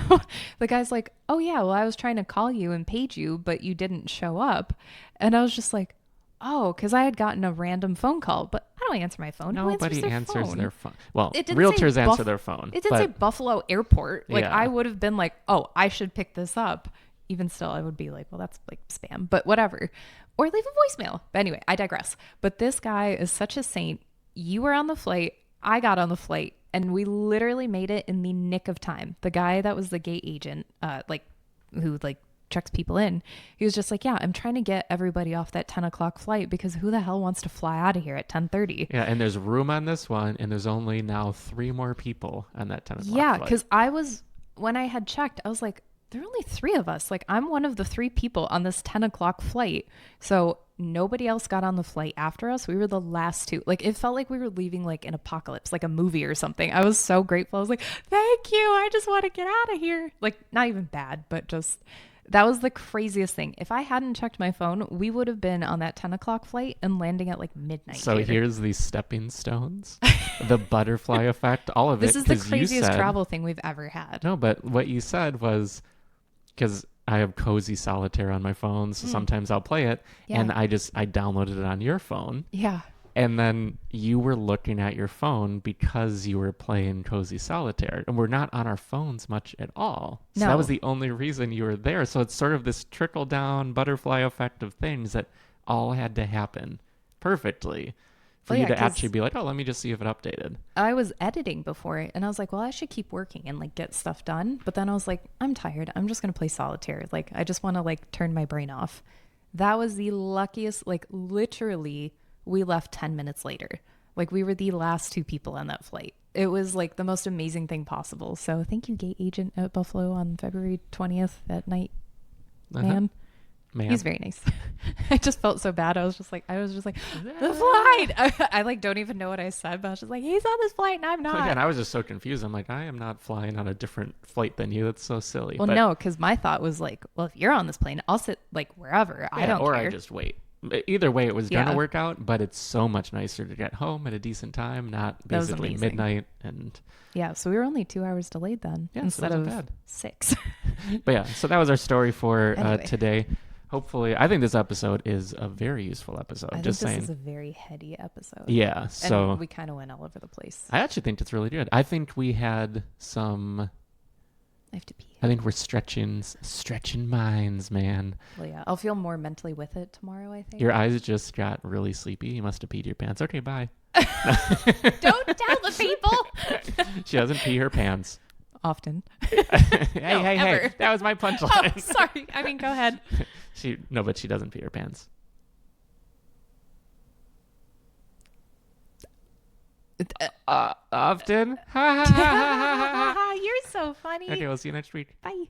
the guy's like, oh yeah, well, I was trying to call you and page you, but you didn't show up. And I was just like, oh, because I had gotten a random phone call, but I don't answer my phone. Nobody answers their phone. Well, it realtors answer their phone. It didn't say Buffalo Airport. Like, yeah. I would have been like, oh, I should pick this up. Even still, I would be like, well, that's like spam, but whatever. Or leave a voicemail. But anyway, I digress. But this guy is such a saint. You were on the flight. I got on the flight. And we literally made it in the nick of time. The guy that was the gate agent, who checks people in, he was just like, yeah, I'm trying to get everybody off that 10 o'clock flight because who the hell wants to fly out of here at 10:30? Yeah, and there's room on this one, and there's only now 3 more people on that 10 o'clock flight. Yeah, because when I had checked, I was like, there are only 3 of us. Like, I'm one of the 3 people on this 10 o'clock flight. So nobody else got on the flight after us. We were the last two. Like, it felt like we were leaving like an apocalypse, like a movie or something. I was so grateful. I was like, thank you. I just want to get out of here. Like, not even bad, but just that was the craziest thing. If I hadn't checked my phone, we would have been on that 10 o'clock flight and landing at like midnight. So here's these stepping stones, the butterfly effect, all of this it. This is the craziest travel thing we've ever had. No, but what you said was, because I have Cozy Solitaire on my phone, so sometimes I'll play it, and I downloaded it on your phone. Yeah. And then you were looking at your phone because you were playing Cozy Solitaire. And we're not on our phones much at all. So that was the only reason you were there. So it's sort of this trickle-down butterfly effect of things that all had to happen perfectly for you to actually be like, oh, let me just see if it updated. I was editing before, and I was like, well, I should keep working and like get stuff done. But then I was like, I'm tired. I'm just going to play solitaire. Like, I just want to like turn my brain off. That was the luckiest, like literally... We left 10 minutes later. Like, we were the last two people on that flight. It was like the most amazing thing possible. So thank you, gate agent at Buffalo on February 20th at night. Man. He's very nice. I just felt so bad. I was just like, the flight. I like don't even know what I said, but I was just like, he's on this flight and I'm not. Again, I was just so confused. I'm like, I am not flying on a different flight than you. That's so silly. Well, no, because my thought was like, well, if you're on this plane, I'll sit like wherever. I don't care. Or I just wait. Either way, it was going to work out, but it's so much nicer to get home at a decent time, not basically midnight. And yeah, so we were only 2 hours delayed then instead of bad. 6. But yeah, so that was our story for today. Hopefully, I think this episode is a very useful episode. I think this is a very heady episode. Yeah, so and we kind of went all over the place. I actually think it's really good. I think we had some... I have to pee. I think we're stretching minds, man. Well, yeah, I'll feel more mentally with it tomorrow, I think. Your eyes just got really sleepy. You must have peed your pants. Okay, bye. Don't tell the people. She doesn't pee her pants. Often. Hey. That was my punchline. Oh, sorry. I mean, go ahead. But she doesn't pee her pants. Often. You're so funny. Okay, we'll see you next week. Bye.